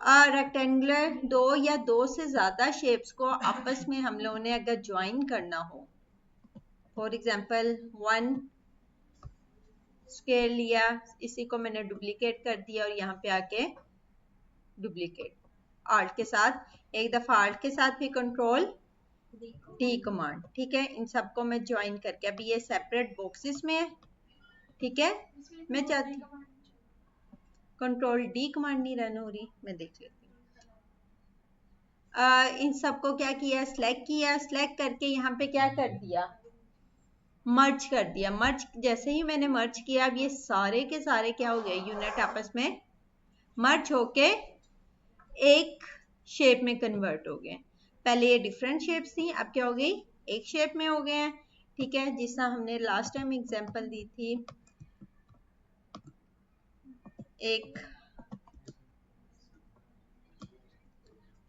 Rectangular दो या दो से ज्यादा शेप्स को आपस में हम लोगों ने अगर ज्वाइन करना हो, फॉर एग्जांपल वन स्क्वायर लिया, इसी को मैंने डुप्लीकेट कर दिया और यहाँ पे आके डुप्लीकेट आल्ट के साथ, एक दफा आल्ट के साथ भी कंट्रोल डी कमांड, ठीक है। इन सबको मैं ज्वाइन करके, अभी ये सेपरेट बॉक्सेस में है, ठीक है। मैं चाहती कंट्रोल डी कमांड नहीं रन हो रही, मैं देख लेती हूँ। इन सबको क्या किया, सिलेक्ट किया, सिलेक्ट करके यहाँ पे क्या कर दिया, मर्ज कर दिया। मर्ज जैसे ही मैंने मर्ज किया, अब ये सारे के सारे क्या हो गए, यूनिट आपस में मर्ज होके एक शेप में कन्वर्ट हो गए। पहले ये डिफरेंट शेप्स थी, अब क्या हो गई, एक शेप में हो गए हैं, ठीक है। जिस तरह हमने लास्ट टाइम एग्जांपल दी थी, एक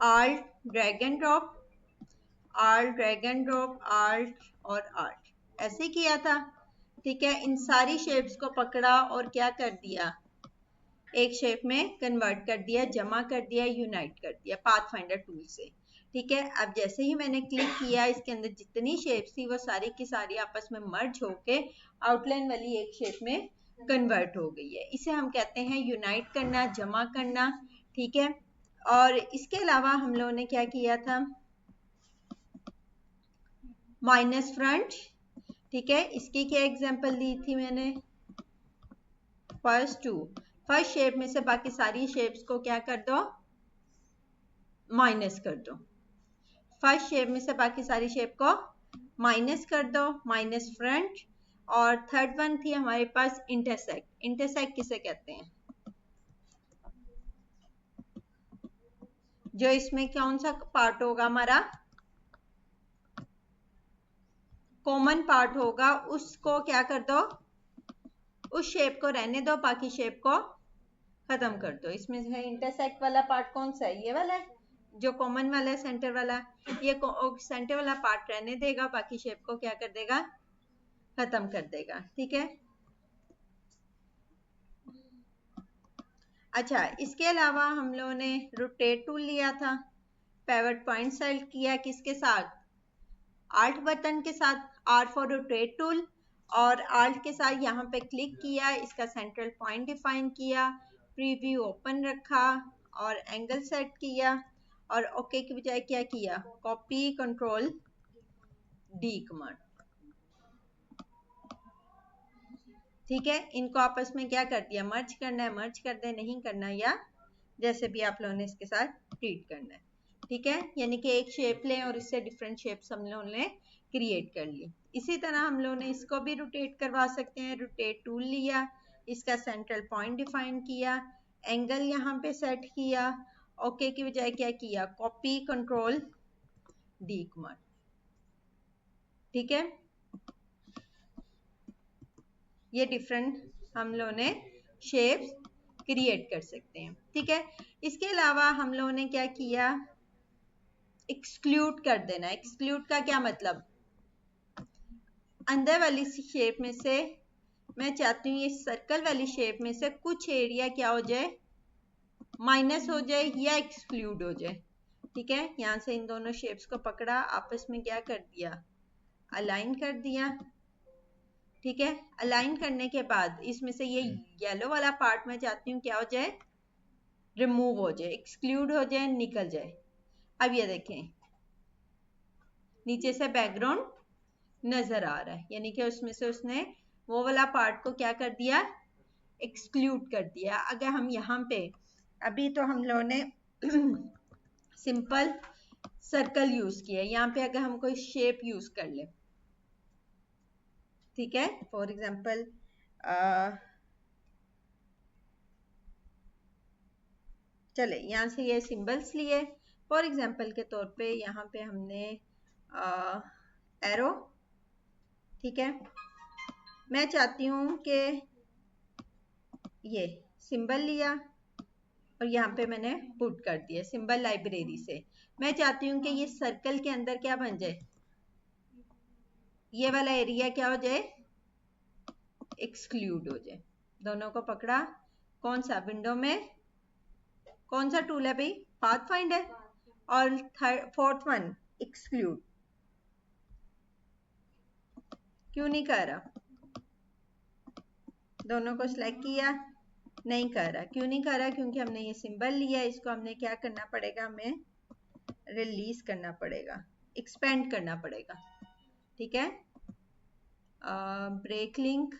alt drag and drop, alt drag and drop, alt और आल्ट, ऐसे किया था, ठीक है। इन सारी शेप्स को पकड़ा और क्या कर दिया, एक शेप में कन्वर्ट कर दिया, जमा कर दिया, यूनाइट कर दिया पाथफाइंडर टूल से, ठीक है। अब जैसे ही मैंने क्लिक किया, इसके अंदर जितनी शेप्स थी वो सारी की सारी आपस में मर्ज होके आउटलाइन वाली एक शेप में कन्वर्ट हो गई है। इसे हम कहते हैं यूनाइट करना, जमा करना, ठीक है। और इसके अलावा हम लोगों ने क्या किया था, माइनस फ्रंट, ठीक है। इसकी क्या एग्जांपल दी थी मैंने, फर्स्ट टू, फर्स्ट शेप में से बाकी सारी शेप्स को क्या कर दो, माइनस कर दो। फर्स्ट शेप में से बाकी सारी शेप को माइनस कर दो, माइनस फ्रंट। और थर्ड वन थी हमारे पास इंटरसेक्ट। इंटरसेक्ट किसे कहते हैं, जो इसमें कौन सा पार्ट होगा, हमारा कॉमन पार्ट होगा, उसको क्या कर दो, उस शेप को रहने दो, बाकी शेप को खत्म कर दो। इसमें से इंटरसेक्ट वाला पार्ट कौन सा है, ये वाला है, जो कॉमन वाला है, सेंटर वाला। ये सेंटर वाला पार्ट रहने देगा, बाकी शेप को क्या कर देगा, खत्म कर देगा, ठीक है। अच्छा, इसके अलावा हम लोगों ने रोटेट टूल लिया था, पिवट पॉइंट सेलेक्ट किया, किसके साथ, आल्ट बटन के साथ, आर फॉर रोटेट टूल, और आल्ट के साथ यहाँ पे क्लिक किया, इसका सेंट्रल पॉइंट डिफाइन किया, प्रीव्यू ओपन रखा और एंगल सेट किया, और ओके की बजाय क्या किया, कॉपी कंट्रोल डी कमांड, ठीक है। इनको आपस में क्या कर दिया, मर्ज करना है, मर्ज कर दे, नहीं करना, या जैसे भी आप लोगों ने इसके साथ ट्रीट करना है, ठीक है। यानी कि एक शेप लें और इससे डिफरेंट शेप्स हम लोगों ने क्रिएट कर ली। इसी तरह हम लोगों ने इसको भी रोटेट करवा सकते हैं। रोटेट टूल लिया, इसका सेंट्रल पॉइंट डिफाइन किया, एंगल यहाँ पे सेट किया, ओके की बजाय क्या किया, कॉपी कंट्रोल डी कमांड, ठीक है। ये डिफरेंट हम लोगों ने शेप्स क्रिएट कर सकते हैं, ठीक है। इसके अलावा हम लोगों ने क्या किया, एक्सक्लूड कर देना। एक्सक्लूड का क्या मतलब, अंदर वाली शेप में से मैं चाहती हूँ ये सर्कल वाली शेप में से कुछ एरिया क्या हो जाए, माइनस हो जाए या एक्सक्लूड हो जाए, ठीक है। यहाँ से इन दोनों शेप्स को पकड़ा, आपस में क्या कर दिया, अलाइन कर दिया, ठीक है। अलाइन करने के बाद इसमें से ये येलो वाला पार्ट मैं चाहती हूँ क्या हो जाए, रिमूव हो जाए, एक्सक्लूड हो जाए, निकल जाए। अब ये देखें, नीचे से बैकग्राउंड नजर आ रहा है, यानी कि उसमें से उसने वो वाला पार्ट को क्या कर दिया, एक्सक्लूड कर दिया। अगर हम यहाँ पे, अभी तो हम लोगों ने सिंपल सर्कल यूज किया, यहाँ पे अगर हम कोई शेप यूज कर ले, ठीक है। फॉर एग्जाम्पल चले यहाँ से ये सिंबल्स लिए, फॉर एग्जाम्पल के तौर पे यहाँ पे हमने एरो, ठीक है। मैं चाहती हूँ कि ये सिंबल लिया और यहाँ पे मैंने पुट कर दिया सिंबल लाइब्रेरी से। मैं चाहती हूँ कि ये सर्कल के अंदर क्या बन जाए, ये वाला एरिया क्या हो जाए, एक्सक्लूड हो जाए। दोनों को पकड़ा, कौन सा, विंडो में कौन सा टूल है भाई? Path finder. और फोर्थ वन एक्सक्लूड, क्यों नहीं कर रहा? दोनों को सिलेक्ट किया, नहीं कर रहा। क्यों नहीं कर रहा? क्योंकि हमने ये सिंबल लिया, इसको हमने क्या करना पड़ेगा? हमें रिलीज करना पड़ेगा, एक्सपेंड करना पड़ेगा। ठीक है, ब्रेक लिंक,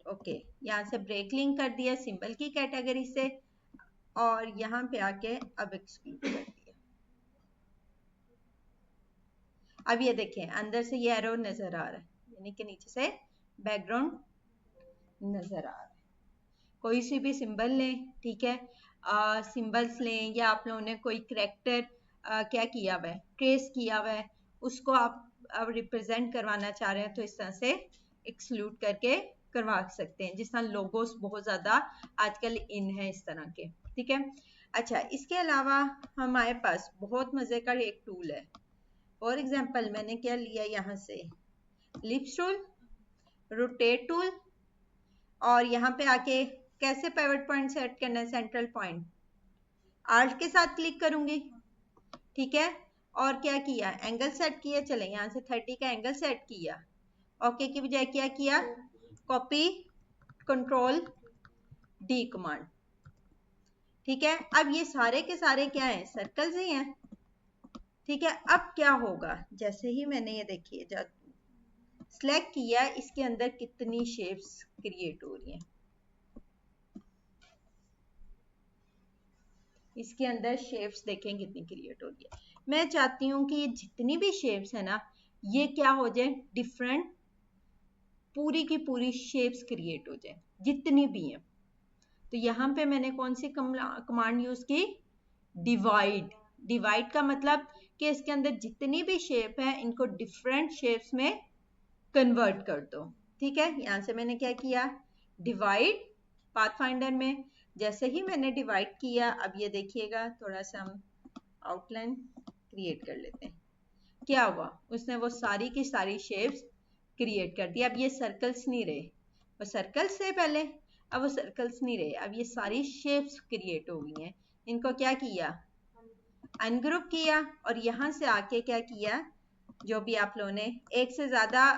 ओके, यहाँ से ब्रेक लिंक कर दिया सिंबल की कैटेगरी से, और यहाँ पे आके अब एक्सक्लूड कर दिया। अब ये देखें अंदर से ये एरो नजर आ रहा है, यानी कि नीचे से बैकग्राउंड नजर आ रहा है। कोई सी भी सिंबल लें, ठीक है, सिंबल्स लें, या आप लोगों ने कोई करेक्टर क्या किया हुआ है, ट्रेस किया हुआ है, उसको आप रिप्रेजेंट करवाना चाह रहे हैं तो इस तरह से एक्सक्लूड करके करवा सकते हैं। जिस तरह लोगोस बहुत ज़्यादा आजकल इन है इस तरह के, ठीक है। अच्छा, इसके अलावा हमारे पास बहुत मज़े का एक टूल है। फॉर एग्जाम्पल मैंने क्या लिया यहाँ से, लिप्स टूल, रोटेट टूल, और यहाँ पे आके कैसे पिवट पॉइंट सेट करना है, सेंट्रल पॉइंट, आल्ट के साथ क्लिक करूंगी, ठीक है। और क्या किया, एंगल सेट किया, चले यहाँ से 30 का एंगल सेट किया। ओके की बजाय क्या किया, कॉपी कंट्रोल डी कमांड, ठीक है। अब ये सारे के सारे क्या है, सर्कल्स ही हैं, ठीक है। अब क्या होगा, जैसे ही मैंने ये देखिए जब सिलेक्ट किया, इसके अंदर कितनी शेप्स क्रिएट हो रही हैं, इसके अंदर शेप्स देखें कितनी क्रिएट हो रही है। मैं चाहती हूँ कि ये जितनी भी शेप्स है ना, ये क्या हो जाए, डिफरेंट, पूरी की पूरी शेप्स क्रिएट हो जाए जितनी भी हैं। तो यहाँ पे मैंने कौन सी कमांड यूज की, डिवाइड। डिवाइड का मतलब कि इसके अंदर जितनी भी शेप है इनको डिफरेंट शेप्स में कन्वर्ट कर दो, ठीक है। यहाँ से मैंने क्या किया, डिवाइड, पाथ फाइंडर में जैसे ही मैंने डिवाइड किया, अब ये देखिएगा थोड़ा सा हम आउटलाइन क्रिएट कर लेते हैं। क्या हुआ, उसने वो सारी की सारी शेप्स क्रिएट कर दी। अब ये सर्कल्स नहीं रहे, वो सर्कल्स थे पहले, अब वो सर्कल्स नहीं रहे, अब ये सारी शेप्स क्रिएट हो गई हैं। इनको क्या किया, अनग्रुप किया, और यहाँ से आके क्या किया, जो भी आप लोगों ने एक से ज्यादा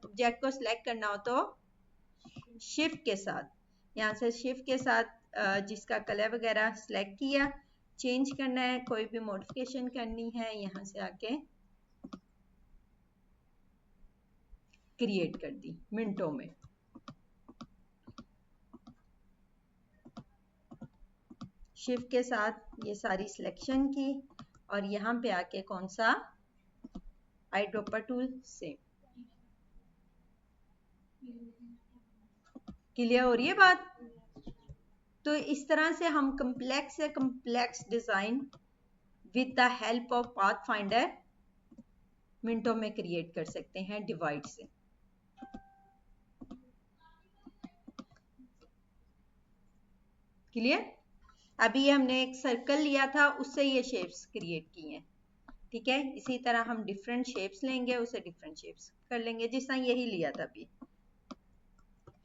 ऑब्जेक्ट को सिलेक्ट करना हो तो शिफ्ट के साथ, यहाँ से शिफ्ट के साथ जिसका कलर वगैरह सिलेक्ट किया, चेंज करना है, कोई भी मॉडिफिकेशन करनी है, यहाँ से आके क्रिएट कर दी मिनटों में। शिफ्ट के साथ ये सारी सिलेक्शन की, और यहाँ पे आके कौन सा, आई ड्रॉपर टूल से। क्लियर हो रही है बात? तो इस तरह से हम कम्प्लेक्स से complex design with the help of path finder मिनटों में क्रिएट कर सकते हैं डिवाइड से। क्लियर? अभी हमने एक सर्कल लिया था, उससे ये शेप्स क्रिएट की हैं, ठीक है। इसी तरह हम डिफरेंट शेप्स लेंगे, उसे डिफरेंट शेप्स कर लेंगे। जिस तरह यही लिया था अभी,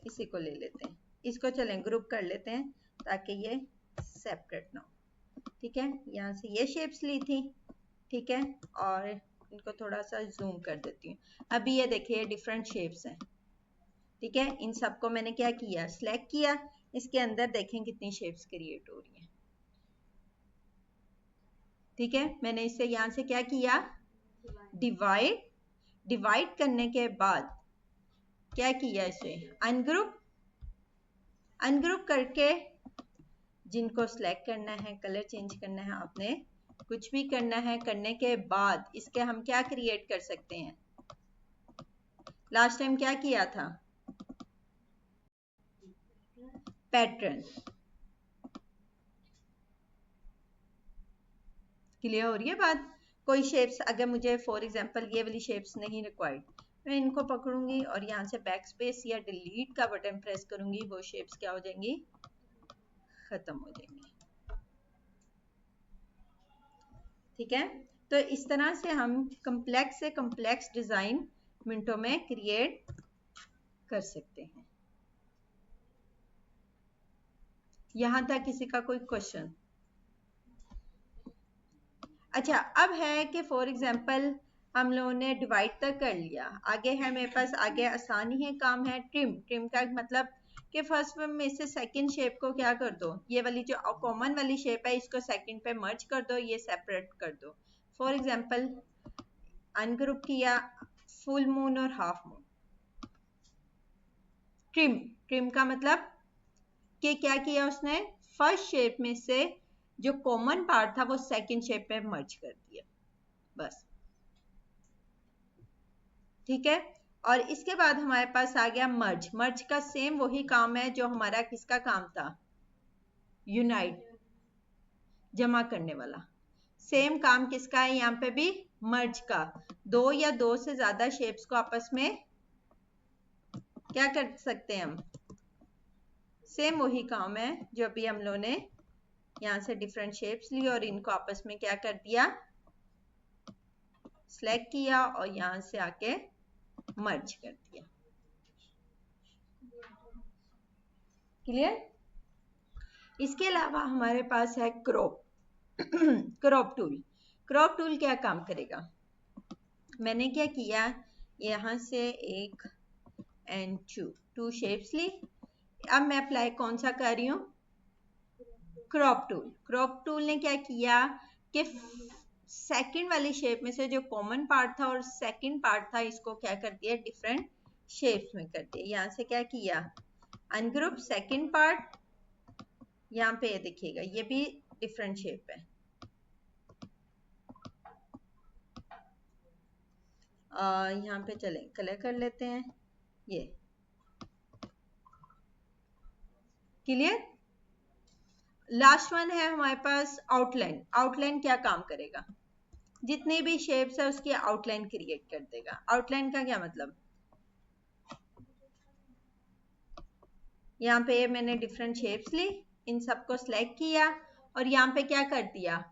इसी को ले लेते हैं, इसको चलें ग्रुप कर लेते हैं ताकि ये सेपरेट ना हो, ठीक है। यहाँ से ये शेप्स ली थी, ठीक है, और इनको थोड़ा सा जूम कर देती हूँ। अभी ये देखिए डिफरेंट शेप्स हैं, ठीक है। इन सबको मैंने क्या किया, सिलेक्ट किया, इसके अंदर देखें कितनी शेप्स क्रिएट हो रही हैं, ठीक है। मैंने इससे यहाँ से क्या किया, डिवाइड, डिवाइड करने के बाद क्या किया, इसे अनग्रुप, अनग्रुप करके जिनको सिलेक्ट करना है, कलर चेंज करना है, आपने कुछ भी करना है, करने के बाद इसके हम क्या क्रिएट कर सकते हैं, लास्ट टाइम क्या किया था, पैटर्न। क्लियर हो रही है बात? कोई शेप्स अगर मुझे फॉर एग्जांपल ये वाली शेप्स नहीं रिक्वायर्ड, मैं इनको पकड़ूंगी और यहाँ से बैक स्पेस या डिलीट का बटन प्रेस करूंगी, वो शेप्स क्या हो जाएंगी, खत्म हो जाएंगी, ठीक है। तो इस तरह से हम कम्प्लेक्स से कम्प्लेक्स डिजाइन मिनटों में क्रिएट कर सकते हैं। यहां तक किसी का कोई क्वेश्चन? अच्छा, अब है कि फॉर एग्जांपल हम लोगों ने डिवाइड तक कर लिया, आगे है मेरे पास, आगे आसान ही काम है ट्रिम। ट्रिम का मतलब कि फर्स्ट में से सेकंड शेप को क्या कर दो, ये वाली जो कॉमन वाली शेप है इसको सेकंड पे मर्ज कर दो, ये सेपरेट कर दो। फॉर एग्जांपल अनग्रुप किया फुल मून और हाफ मून। ट्रिम, ट्रिम का मतलब कि क्या किया उसने, फर्स्ट शेप में से जो कॉमन पार्ट था वो सेकंड शेप में मर्ज कर दिया, बस। ठीक है, और इसके बाद हमारे पास आ गया मर्ज। मर्ज का सेम वही काम है जो हमारा किसका काम था, यूनाइट, जमा करने वाला। सेम काम किसका है यहाँ पे भी, मर्ज का। दो या दो से ज्यादा शेप्स को आपस में क्या कर सकते हैं हम, सेम वही काम है जो अभी हम लोगों ने यहाँ से डिफरेंट शेप्स ली और इनको आपस में क्या कर दिया, सेलेक्ट किया और यहाँ से आके मर्ज कर दिया। क्लियर। इसके अलावा हमारे पास है crop. Crop tool. Crop tool क्या काम करेगा, मैंने क्या किया, यहाँ से एक एंड टू शेप्स ली। अब मैं अप्लाई कौन सा कर रही हूँ, क्रॉप टूल। क्रॉप टूल ने क्या किया कि सेकंड वाली शेप में से जो कॉमन पार्ट था और सेकंड पार्ट था इसको क्या कर दिया, डिफरेंट शेप्स में कर दिया। यहाँ से क्या किया, अनग्रुप सेकंड पार्ट, यहाँ पे ये देखिएगा ये भी डिफरेंट शेप है। यहाँ पे चले कलर कर लेते हैं, ये क्लियर। लास्ट वन है हमारे पास आउटलाइन। आउटलाइन क्या काम करेगा, जितनी भी शेप्स है उसकी आउटलाइन क्रिएट कर देगा। आउटलाइन का क्या मतलब, यहाँ पे मैंने डिफरेंट शेप्स ली, इन सबको सिलेक्ट किया और यहाँ पे क्या कर दिया,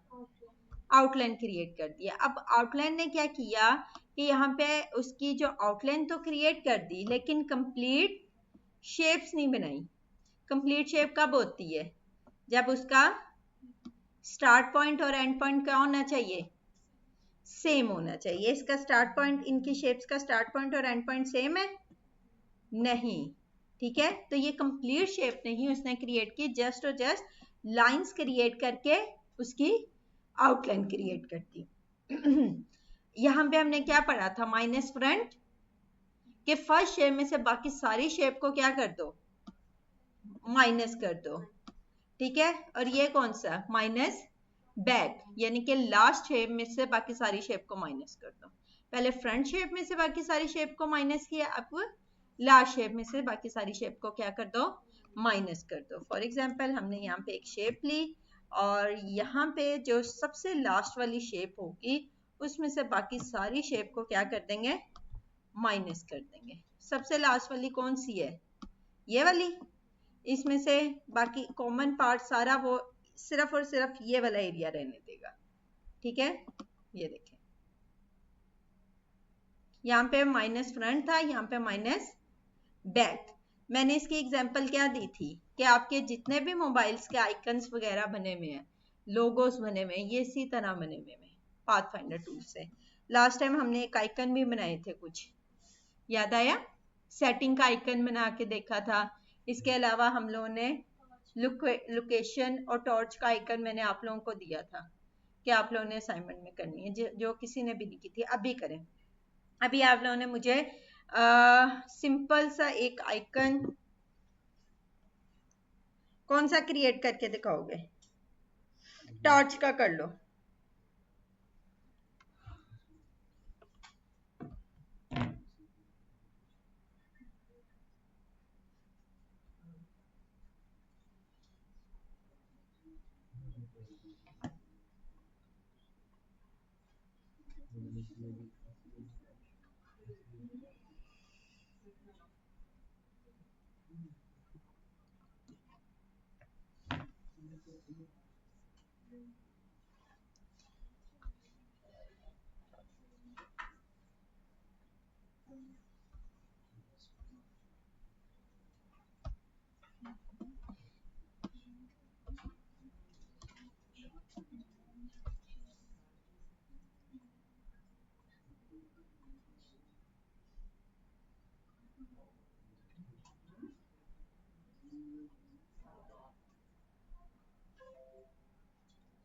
आउटलाइन क्रिएट कर दिया। अब आउटलाइन ने क्या किया कि यहाँ पे उसकी जो आउटलाइन तो क्रिएट कर दी लेकिन कंप्लीट शेप्स नहीं बनाई। कंप्लीट शेप कब होती है, जब उसका स्टार्ट पॉइंट और एंड पॉइंट क्या होना चाहिए, सेम होना चाहिए। इसका स्टार्ट पॉइंट, इनकी शेप्स का स्टार्ट पॉइंट और एंड पॉइंट सेम है, नहीं। ठीक है, तो ये कंप्लीट शेप नहीं उसने क्रिएट की, जस्ट और जस्ट लाइंस क्रिएट करके उसकी आउटलाइन क्रिएट करती। यहाँ पे हमने क्या पढ़ा था, माइनस फ्रंट, के फर्स्ट शेप में से बाकी सारी शेप को क्या कर दो, माइनस कर दो। ठीक है, और ये कौन सा, माइनस बैक, यानी कि लास्ट शेप में से बाकी सारी शेप को माइनस कर दो। पहले फ्रंट शेप में से बाकी सारी शेप को माइनस किया, अब लास्ट शेप में से बाकी सारी शेप को क्या कर दो, माइनस कर दो। फॉर एग्जांपल हमने यहाँ पे एक शेप ली और यहाँ पे जो सबसे लास्ट वाली शेप होगी उसमें से बाकी सारी शेप को क्या कर देंगे, माइनस कर देंगे। सबसे लास्ट वाली कौन सी है, ये वाली। इसमें से बाकी कॉमन पार्ट सारा वो सिर्फ और सिर्फ ये वाला एरिया रहने देगा। ठीक है, ये देखें यहाँ पे माइनस फ्रंट था, यहाँ पे माइनस बैक। मैंने इसकी एग्जांपल क्या दी थी कि आपके जितने भी मोबाइल्स के आइकन्स वगैरह बने हुए हैं, लोगोस बने हुए हैं, ये इसी तरह बने हुए हैं पाथफाइंडर टूल से। लास्ट टाइम हमने एक आइकन भी बनाए थे, कुछ याद आया, सेटिंग का आइकन बना के देखा था। इसके अलावा हम लोगों ने लोकेशन और टॉर्च का आइकन मैंने आप लोगों को दिया था कि आप लोगों ने असाइनमेंट में करनी है, जो किसी ने भी नहीं की थी, अभी करें। अभी आप लोगों ने मुझे सिंपल सा एक आइकन कौन सा क्रिएट करके दिखाओगे, टॉर्च का कर लो।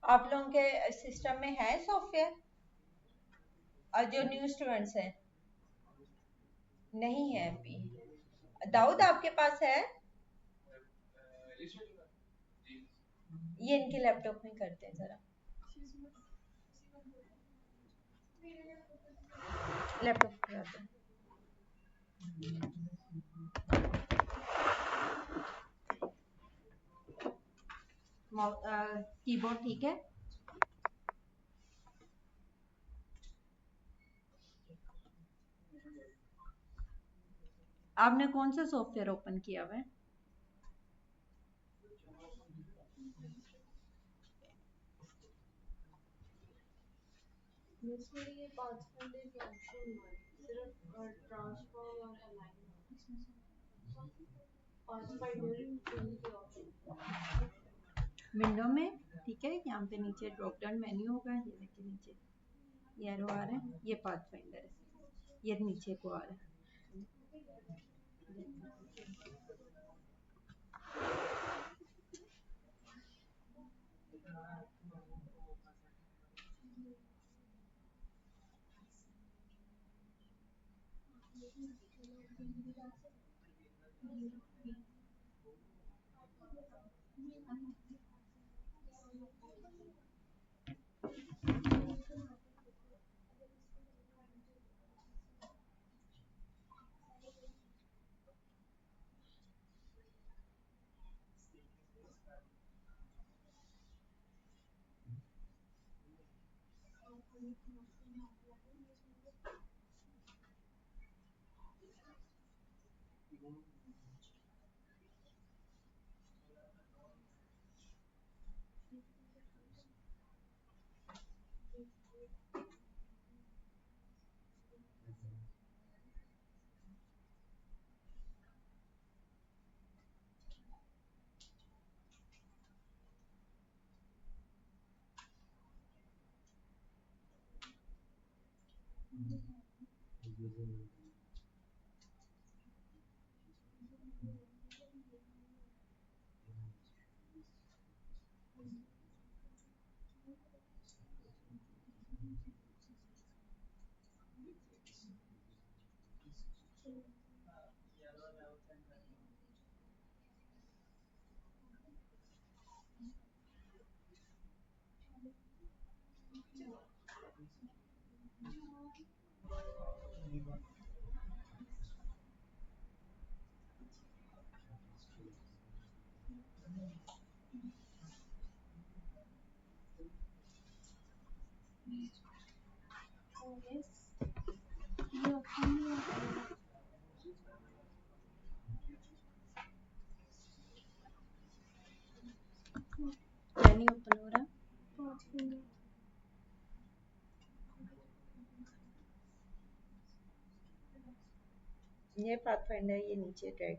आप लोगों के सिस्टम में है सॉफ्टवेयर? और जो न्यू स्टूडेंट्स हैं नहीं है अभी। दाऊद आपके पास है? ये इनके लैपटॉप में करते हैं जरा, लैपटॉप कराते हैं। कीबोर्ड ठीक है? आपने कौन सा सॉफ्टवेयर ओपन किया हुआ है? इसमें ये पाथफाइंडर के ऑप्शन हुआ है, सिर्फ ट्रांसफॉर्म और अलाइन पाथफाइंडर के ऑप्शन विंडो में ठीक है, यहाँ पे नीचे ड्रॉप डाउन मेन्यू होगा, ये देखिए नीचे ये एरो आ रहा है, ये पाथ फाइंडर है, ये नीचे को आ रहा है। नहीं ओपन हो रहा, ये पाथ फाइंडर, ये नीचे ड्रैग।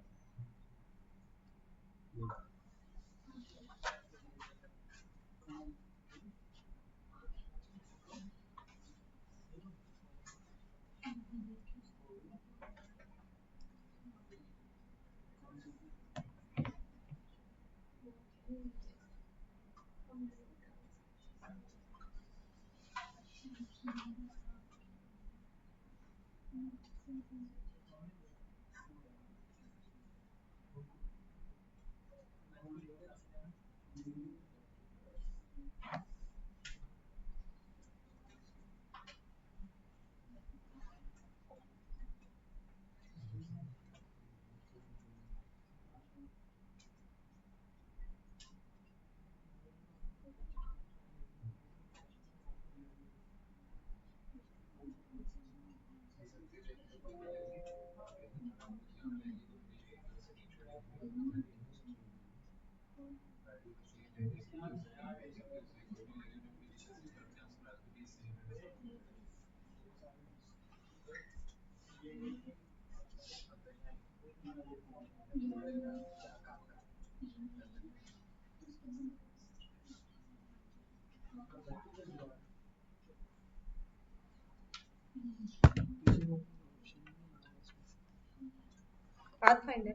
पाथ फाइंडर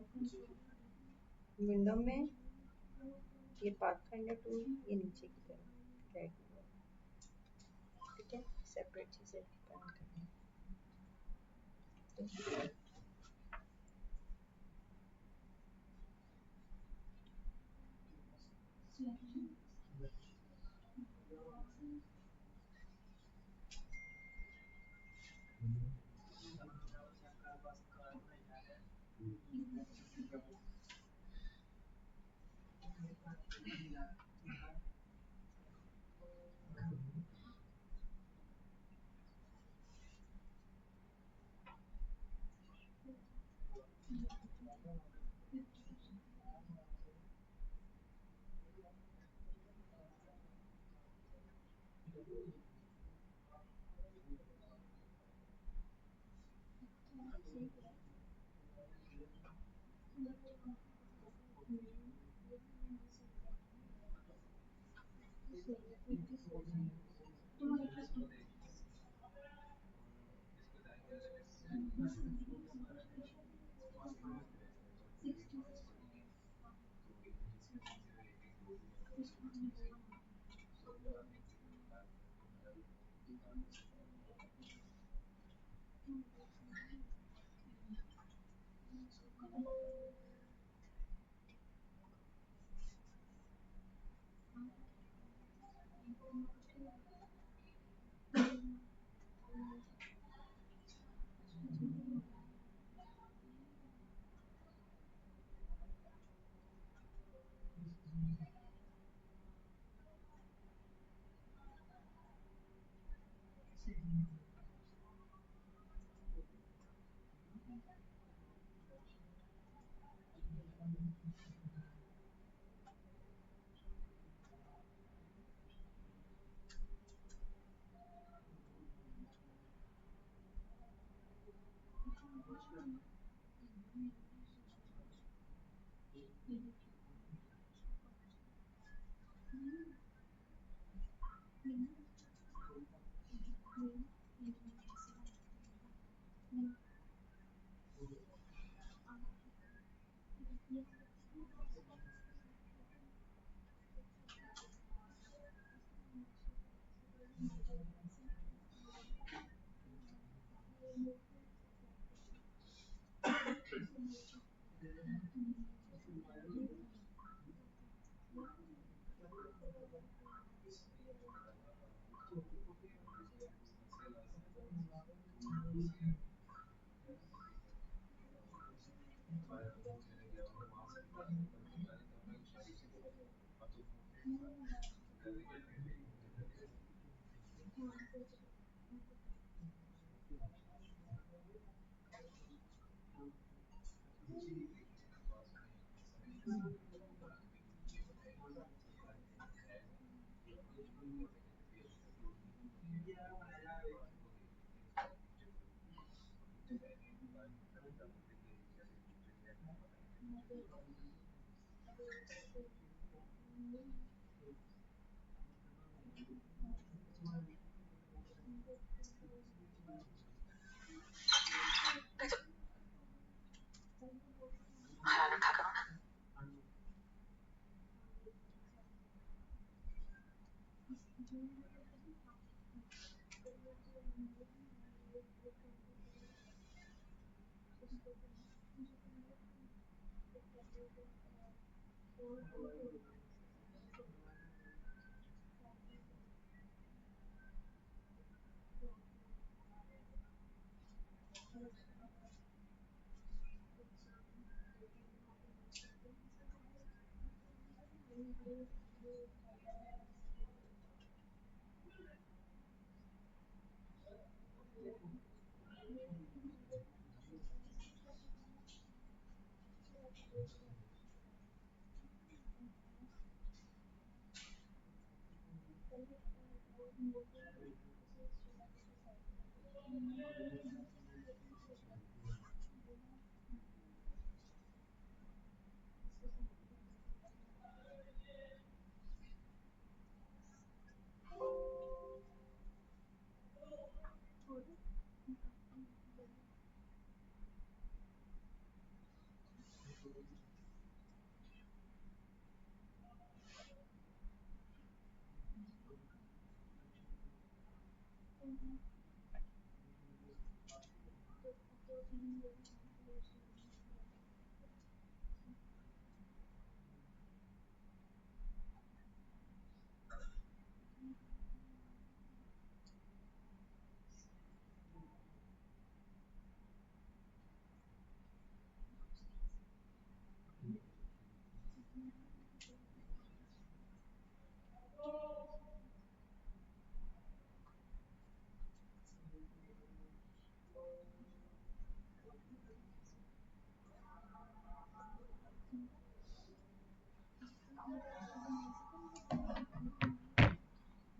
विंडो में, ये पाथ फाइंडर टूल, ये नीचे की तरफ ड्रैग।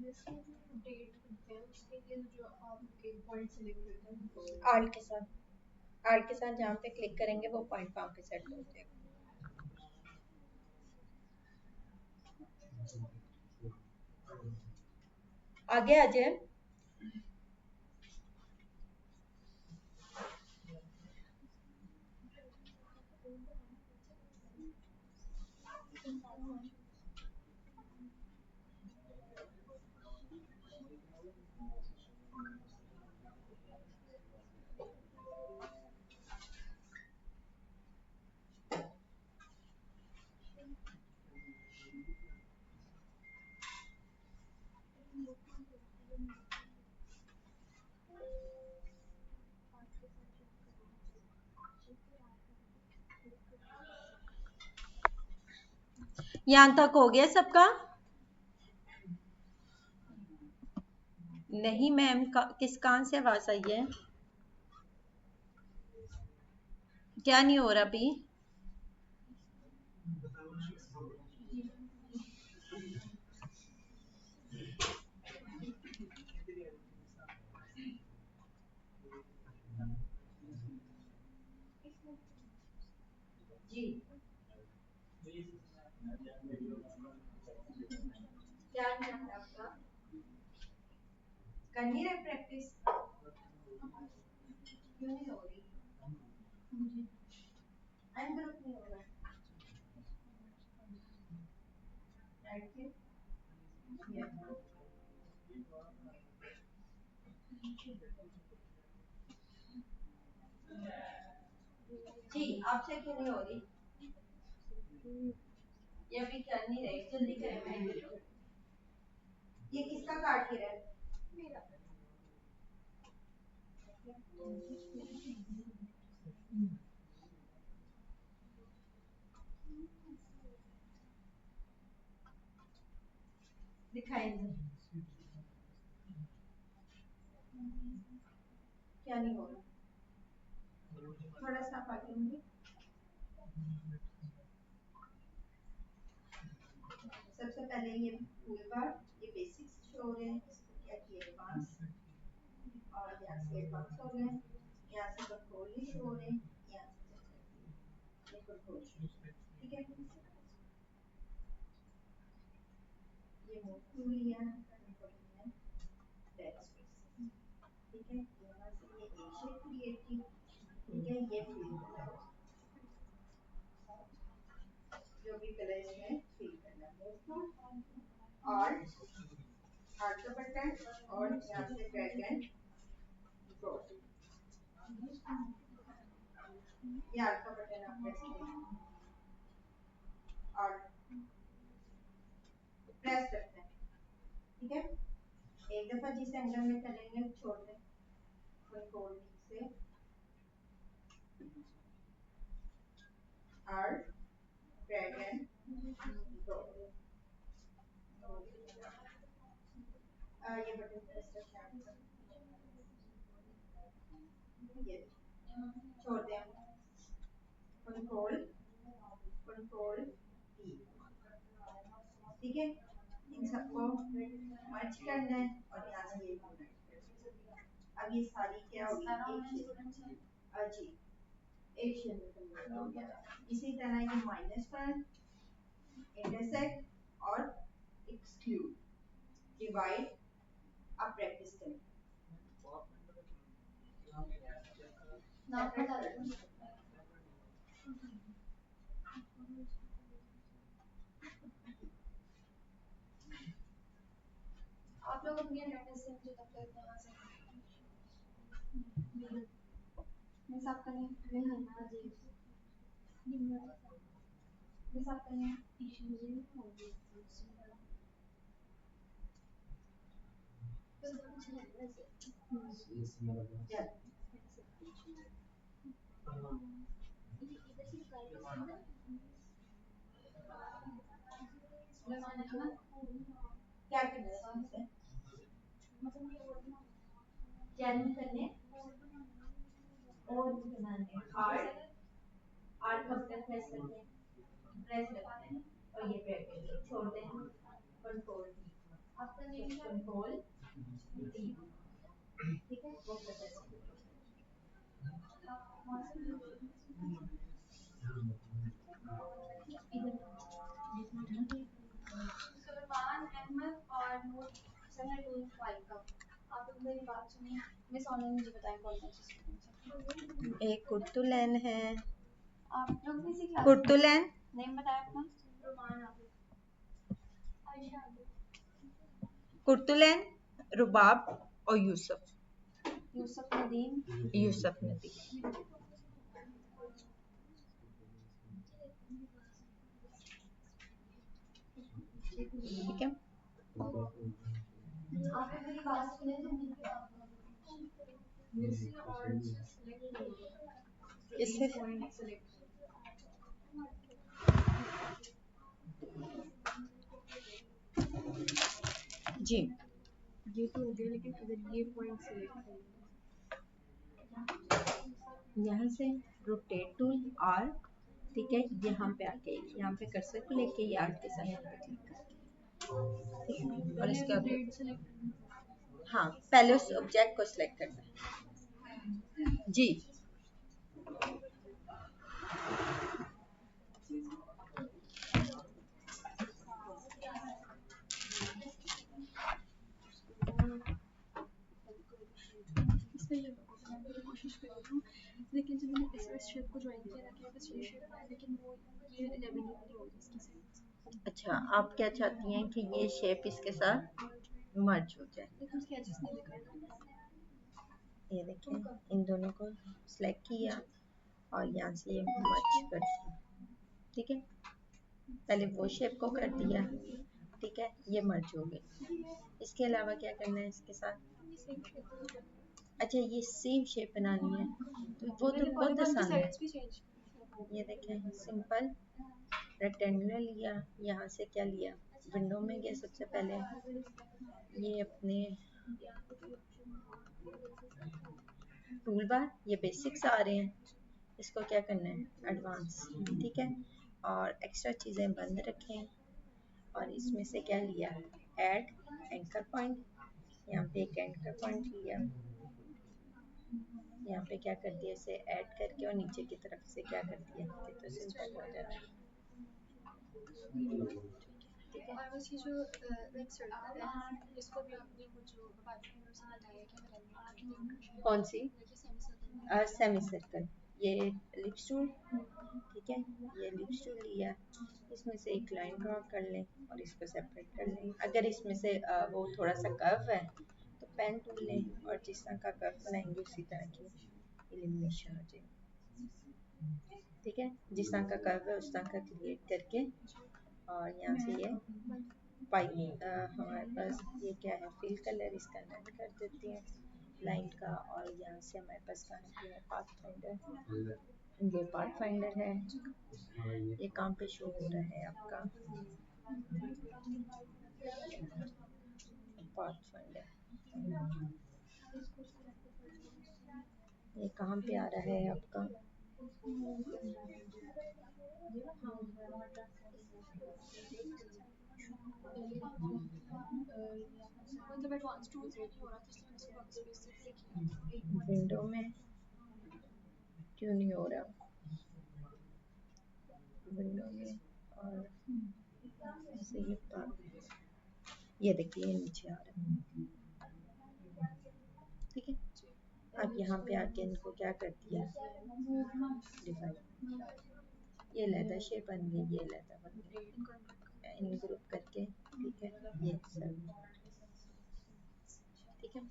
वैसे जो डेट करते हैं उसके लिए जो आपके पॉइंट सिलेक्ट होते हैं वो आर्ट के साथ, आर्ट के साथ जहाँ पे क्लिक करेंगे वो पॉइंट वहाँ पे सेट हो जाएगा। आगे आ जाए। यहाँ तक हो गया सबका? नहीं मैम, किस कान से आवाज आई है? क्या नहीं हो रहा अभी? जी, क्या नहीं आ रहा आपका? कर नहीं रहे प्रैक्टिस? क्यों नहीं हो रही? अनग्रुप नहीं हो रहा? Right click. जी, आपसे क्यों नहीं हो रही? ये अभी कर नहीं रहे, जल्दी करें मैं। ये किसका काट के रहा है? दिखाएंगे। क्या नहीं हो रहा? थोड़ा सा पकड़ूंगी। सबसे पहले ये टूल बार, ये बेसिक्स शो हो रहे हैं, इसको क्या किए एडवांस, और यहाँ से एडवांस हो गए, यहाँ से कंट्रोल ही शो हो रहे हैं, यहाँ से ये कंट्रोल शो, ठीक है। ये मूव टूल लिया, इनको लिया डेस्क स्पेस, ठीक है। यहाँ से ये एक शेप क्रिएट की, ठीक है। ये फिल कलर, जो भी कलर इसमें फिल करना है उसको, और आर्ट का बटन, और यहाँ से ड्रैग एंड ड्रॉप, ये आर्ट का बटन आप प्रेस करें और प्रेस करते हैं, ठीक है। एक दफा जिस एंगल में चलेंगे छोड़ दें, कंट्रोल से आर्ट ड्रैग एंड ड्रॉप, ये बटन प्रेस करते हैं, ये छोड़ दें, कंट्रोल कंट्रोल डी, ठीक है। इन सबको मर्ज करना है और यहाँ से ये यूनाइट करना है। अब ये सारी क्या होगी, जी, एक शेप में कन्वर्ट हो गया। इसी तरह ये माइनस वन, इंटरसेक्ट और एक्सक्लूड, डिवाइड, आप प्रैक्टिस करें। आप लोग अपनी अटेंडेंस से मुझे तब तक यहाँ से क्या करना है इसमें चैनल करने और बनाने आर्ट आर्ट कब तक प्रेस करते हैं प्रेस करते हैं और ये ब्रैकेट छोड़ते हैं कंट्रोल कंट्रोल डी ठीक है वो प्रेस एक कुर्तुलैन है कुर्तुलैन कुर्तुलैन रुबाब और यूसुफ नदीम ठीक है इससे जी ये तो हो गया लेकिन अगर ये पॉइंट सेलेक्ट कर यहाँ से रोटेट टूल आर ठीक है यहाँ पे आके यहाँ पे कर्सर को लेके ये आर्ट के साथ यहाँ पे क्लिक करके ठीक है और इसके बाद हाँ पहले उस ऑब्जेक्ट को सिलेक्ट करना है जी इसमें ये कोशिश कर रही हूँ लेकिन जब मैंने इस शेप को ज्वाइन किया ना कि बस ये शेप है लेकिन वो ये 11 वाली हो गई इसकी साइड अच्छा आप क्या चाहती हैं कि ये शेप इसके साथ मर्ज हो जाए लेकिन उसके एजेस नहीं दिख रहे ये देखें इन दोनों को सिलेक्ट किया और यहाँ से ये मर्ज कर दिया ठीक है पहले वो शेप को कर दिया ठीक है ये मर्ज हो गई इसके अलावा क्या करना है इसके साथ अच्छा ये सेम शेप बनानी है तो वो तो बहुत आसान है ये देखें सिंपल रेक्टेंगुलर लिया यहाँ से क्या लिया विंडो में गए सबसे पहले ये अपने टूल बार ये बेसिक्स आ रहे हैं इसको क्या करना है एडवांस ठीक है और एक्स्ट्रा चीज़ें बंद रखें और इसमें से क्या लिया ऐड एंकर पॉइंट यहाँ पे एक एंकर पॉइंट लिया यहाँ पे क्या कर दिया इसे ऐड करके और नीचे की तरफ से क्या कर दिया ये तो सिंपल हो जाता है और बस ये जो रेड सर्कल है इसको भी आपने वो जो पाथफाइंडर से बताया कि हमें कौन सी सेमी सर्कल ये लिप्स टूल ठीक है ये लिप्स टूल लिया इसमें से एक लाइन ड्रॉ कर लें और इसको सेपरेट कर लें अगर इसमें से वो थोड़ा सा कर्व है तो पेन टूल लें और जिस तरह का कर्व बनाएंगे उसी तरह की एलिमिनेशन हो जाएगी ठीक है जिस तरह का कर्व है उस तरह का क्रिएट करके और यहाँ से ये पाइप हमारे पास ये क्या है फिल कलर इसका नन कर देते हैं लाइन का और यहाँ से हमारे पास कहाँ है पाथ फाइंडर ये पाथ फाइंडर है ये काम पे शो हो रहा है आपका पाथ फाइंडर ये कहाँ पे आ रहा है आपका मतलब एडवांस टूल्स में नहीं हो रहा था इसलिए मैंने इसको वर्कस्पेस से क्लिक किया विंडो में क्यों नहीं हो रहा विंडो में और ऐसे ये देखिए नीचे आ रहा है ठीक है अब यहाँ पे आके इनको क्या कर दिया डिवाइड ये लेदर शेप बन गई ये लेदर बन गई इन ग्रुप करके ठीक है ये सब ठीक है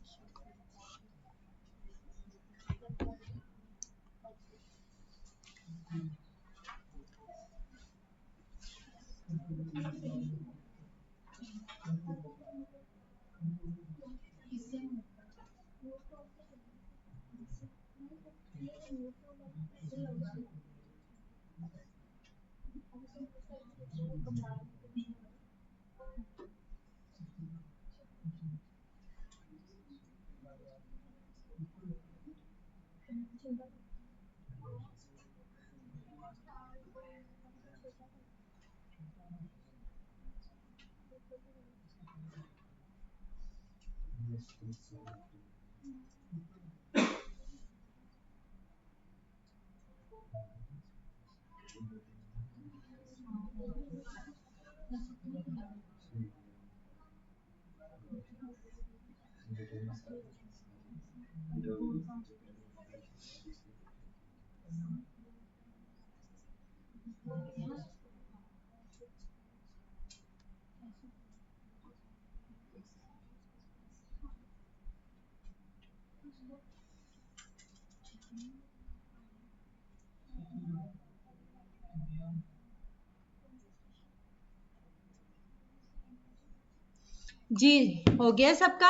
जी हो गया सबका?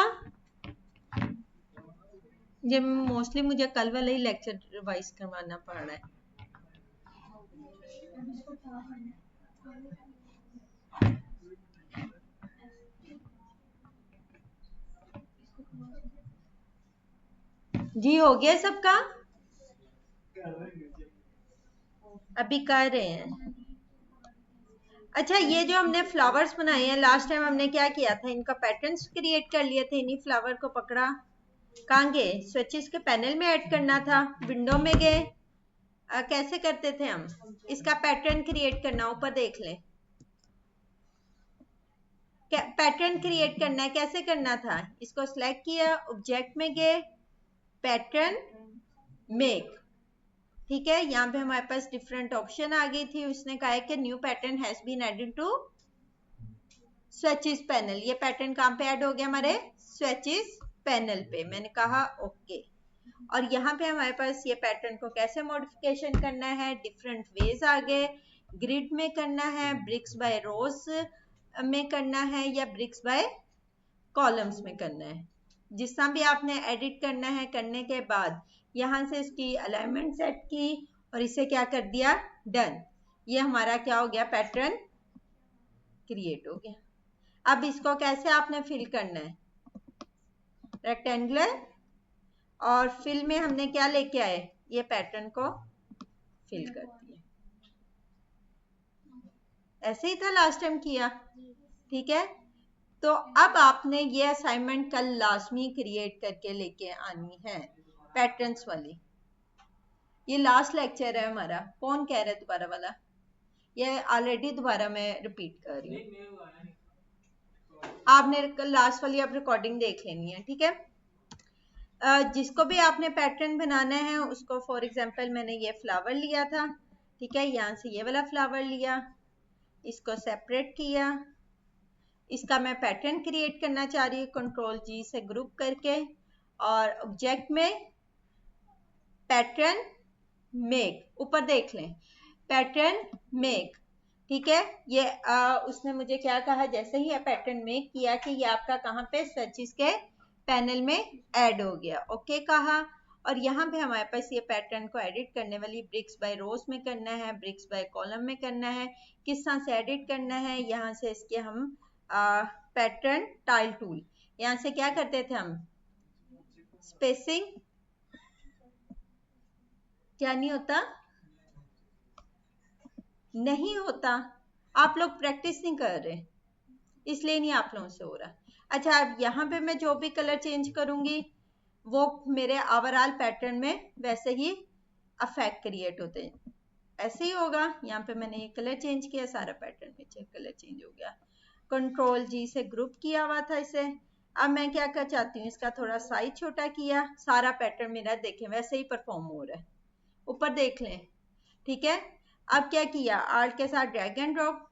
ये मोस्टली मुझे कल वाला ही लेक्चर रिवाइज करवाना पड़ रहा है। जी हो गया सबका? अभी कर रहे हैं। अच्छा, ये जो हमने फ्लावर्स बनाए हैं, लास्ट टाइम हमने क्या किया था, इनका पैटर्न्स क्रिएट कर लिए थे। इन्हीं फ्लावर को पकड़ा, कहाँ गए, स्विचेस के पैनल में ऐड करना था, विंडो में गए, कैसे करते थे हम, इसका पैटर्न क्रिएट करना, ऊपर देख लें। पैटर्न क्रिएट करना है, कैसे करना था, इसको सिलेक्ट किया, ऑब्जेक्ट में गए, पैटर्न मेक, ठीक है। यहाँ पे हमारे पास डिफरेंट ऑप्शन आ गई थी। उसने कहा है कि new pattern has been added to swatches panel. ये पैटर्न कहाँ पे ऐड हो गया, हमारे स्विचेस पैनल पे। मैंने कहा ओके। और यहाँ पे हमारे पास ये पैटर्न को कैसे मॉडिफिकेशन करना है, डिफरेंट वेज आ गए। ग्रिड में करना है, ब्रिक्स बाय रोज में करना है, या ब्रिक्स बाय कॉलम्स में करना है। जिस तरह भी आपने एडिट करना है, करने के बाद यहाँ से इसकी अलाइनमेंट सेट की और इसे क्या कर दिया, डन। ये हमारा क्या हो गया, पैटर्न क्रिएट हो गया। अब इसको कैसे आपने फिल करना है, रेक्टेंगुलर, और फिल में हमने क्या लेके आए, ये पैटर्न को फिल कर दिया। ऐसे ही था लास्ट टाइम किया, ठीक है। तो अब आपने ये असाइनमेंट कल लाजमी क्रिएट करके लेके आनी है, पैटर्न्स वाली। ये लास्ट लेक्चर है हमारा। कौन कह रहा है दोबारा वाला, ये ऑलरेडी दोबारा मैं रिपीट कर रही हूँ। आपने लास्ट वाली अब रिकॉर्डिंग देख लेनी है, ठीक है। जिसको भी आपने पैटर्न बनाना है उसको, फॉर एग्जांपल मैंने ये फ्लावर लिया था, ठीक है, यहाँ से ये वाला फ्लावर लिया, इसको सेपरेट किया, इसका मैं पैटर्न क्रिएट करना चाह रही हूँ, कंट्रोल जी से ग्रुप करके, और ऑब्जेक्ट में पैटर्न मेक, ऊपर देख लें, पैटर्न मेक, ठीक है। ये उसने मुझे क्या कहा, जैसे ही पैटर्न मेक किया कि ये आपका कहाँ पे, स्विचेस के पैनल में ऐड हो गया, ओके कहा। और यहाँ पे हमारे पास ये पैटर्न को एडिट करने वाली ब्रिक्स बाय रोज में करना है, ब्रिक्स बाय कॉलम में करना है। किस तरह से एडिट करना है, यहाँ से इसके हम पैटर्न टाइल टूल, यहाँ से क्या करते थे हम, स्पेसिंग, क्या नहीं होता, नहीं होता, आप लोग प्रैक्टिस नहीं कर रहे, इसलिए नहीं आप लोगों से हो रहा। अच्छा, अब यहाँ पे मैं जो भी कलर चेंज करूंगी वो मेरे ओवरऑल पैटर्न में वैसे ही अफेक्ट क्रिएट होते हैं, ऐसे ही होगा। यहाँ पे मैंने ये कलर चेंज किया, सारा पैटर्न में कलर चेंज हो गया। कंट्रोल जी से ग्रुप किया हुआ था इसे। अब मैं क्या कर चाहती हूँ, इसका थोड़ा साइज छोटा किया, सारा पैटर्न मेरा देखें वैसे ही परफॉर्म हो रहा है, ऊपर देख लें, ठीक है। अब क्या किया, आर्ट के साथ ड्रैग एंड ड्रॉप,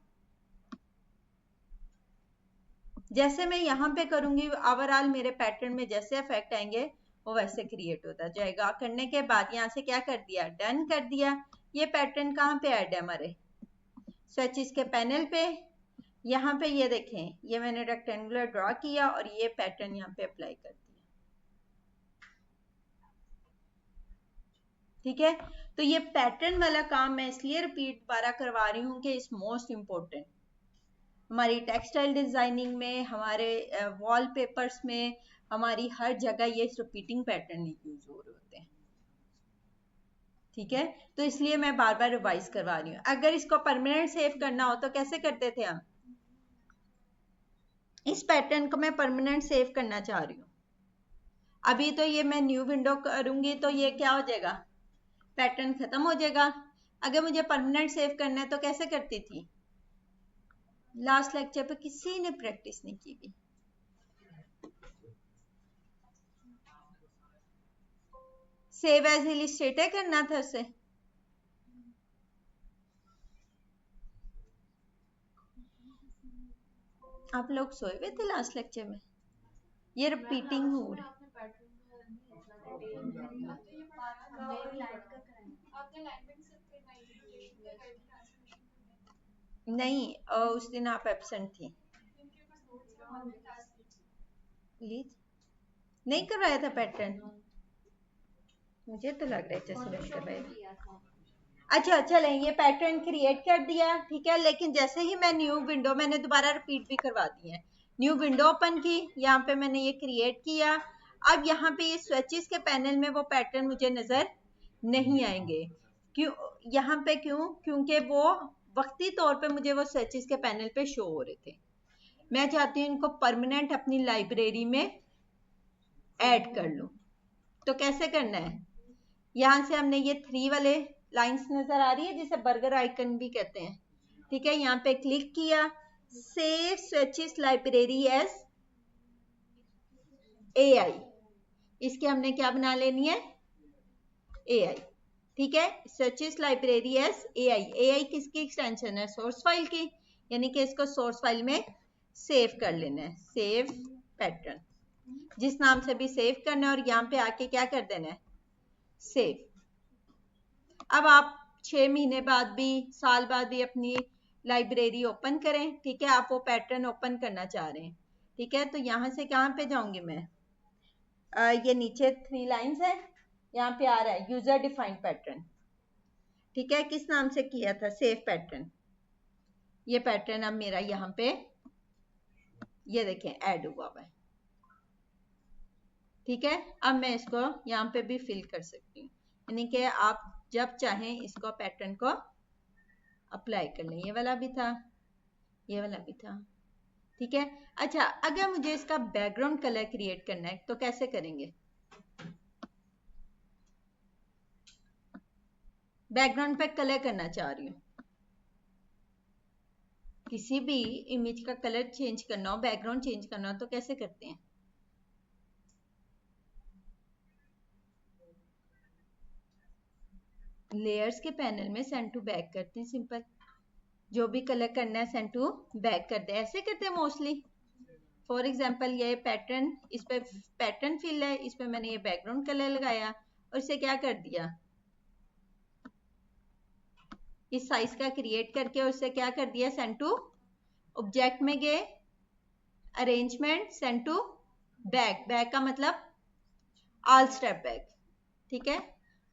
जैसे मैं यहाँ पे करूंगी ओवरऑल मेरे पैटर्न में जैसे इफेक्ट आएंगे वो वैसे क्रिएट होता जाएगा। करने के बाद यहाँ से क्या कर दिया, डन कर दिया। ये पैटर्न कहाँ पे ऐड है, हमारे स्विचेस के पैनल पे। यहाँ पे ये देखें, ये मैंने रेक्टेंगुलर ड्रॉ किया और ये पैटर्न यहाँ पे अप्लाई कर दिया, ठीक है। तो ये पैटर्न वाला काम मैं इसलिए रिपीट दोबारा करवा रही हूँ कि इट्स मोस्ट इम्पोर्टेंट। हमारी टेक्सटाइल डिजाइनिंग में, हमारे वॉल पेपर्स में, हमारी हर जगह ये रिपीटिंग पैटर्न यूज हो रहे होते हैं। ठीक है, तो इसलिए मैं बार बार रिवाइज करवा रही हूँ। अगर इसको परमानेंट सेव करना हो तो कैसे करते थे हम? इस पैटर्न को मैं परमानेंट सेव करना चाह रही हूँ। अभी तो ये मैं न्यू विंडो करूंगी तो ये क्या हो जाएगा, पैटर्न खत्म हो जाएगा। अगर मुझे परमानेंट सेव करना है तो कैसे करती थी? लास्ट लेक्चर पे किसी ने प्रैक्टिस नहीं की थी। सेव एज इलिस्ट्रेटर करना था उसे। आप लोग सोए हुए थे लास्ट लेक्चर में? ये रिपीटिंग हो रही। नहीं, उस दिन आप एब्सेंट थी। नहीं करवाया था पैटर्न? मुझे तो लग रहा है जैसे मैंने करवाया। अच्छा चलें, ये पैटर्न क्रिएट कर दिया, ठीक है। लेकिन जैसे ही मैं न्यू विंडो, मैंने दोबारा रिपीट भी करवा दी है, न्यू विंडो ओपन की, यहाँ पे मैंने ये क्रिएट किया। अब यहाँ पे ये स्विचेस के पैनल में वो पैटर्न मुझे नजर नहीं आएंगे। क्यों? यहाँ पे क्यों? क्योंकि वो वक्ती तौर पे मुझे वो स्विचेस के पैनल पे शो हो रहे थे। मैं चाहती हूँ इनको परमानेंट अपनी लाइब्रेरी में ऐड कर लूँ। तो कैसे करना है? यहाँ से हमने ये 3 वाले लाइंस नजर आ रही है जिसे बर्गर आइकन भी कहते हैं, ठीक है। यहाँ पे क्लिक किया, save swatches library as AI। इसके हमने क्या बना लेनी है? AI, ठीक है। स्विचेस लाइब्रेरी एज AI किसकी एक्सटेंशन है? सोर्स फाइल की, यानी कि इसको सोर्स फाइल में सेव कर लेना है। सेव पैटर्न, जिस नाम से भी सेव करना है, और यहाँ पे आके क्या कर देना है? सेव। अब आप 6 महीने बाद भी, साल बाद भी अपनी लाइब्रेरी ओपन करें, ठीक है। आप वो पैटर्न ओपन करना चाह रहे हैं, ठीक है। तो यहाँ से कहाँ पे जाऊंगी मैं? ये नीचे 3 लाइंस है, यहाँ पे आ रहा है यूजर डिफाइंड पैटर्न, ठीक है। किस नाम से किया था? Save pattern. ये पैटर्न अब मेरा यहाँ पे, ये देखें, ऐड हुआ हुआ है, ठीक है। अब मैं इसको यहाँ पे भी फिल कर सकती हूँ, यानी कि आप जब चाहें इसको पैटर्न को अप्लाई कर लें। ये वाला भी था, ये वाला भी था, ठीक है। अच्छा, अगर मुझे इसका बैकग्राउंड कलर क्रिएट करना है तो कैसे करेंगे? बैकग्राउंड पे कलर करना चाह रही हूँ, किसी भी इमेज का कलर चेंज करना हो, बैकग्राउंड चेंज करना हो, तो कैसे करते हैं? लेयर्स के पैनल में सेंड टू बैक करते हैं, सिंपल। जो भी कलर करना है सेंड टू बैक करते हैं, ऐसे करते हैं मोस्टली। फॉर एग्जाम्पल ये पैटर्न, इस पे पैटर्न फिल है, इस पे मैंने ये बैकग्राउंड कलर लगाया और इसे क्या कर दिया, इस साइज का क्रिएट करके, और इसे क्या कर दिया, सेंड टू ऑब्जेक्ट में गए, arrangement, send to back. Back का मतलब ऑल स्टेप बैक, ठीक है।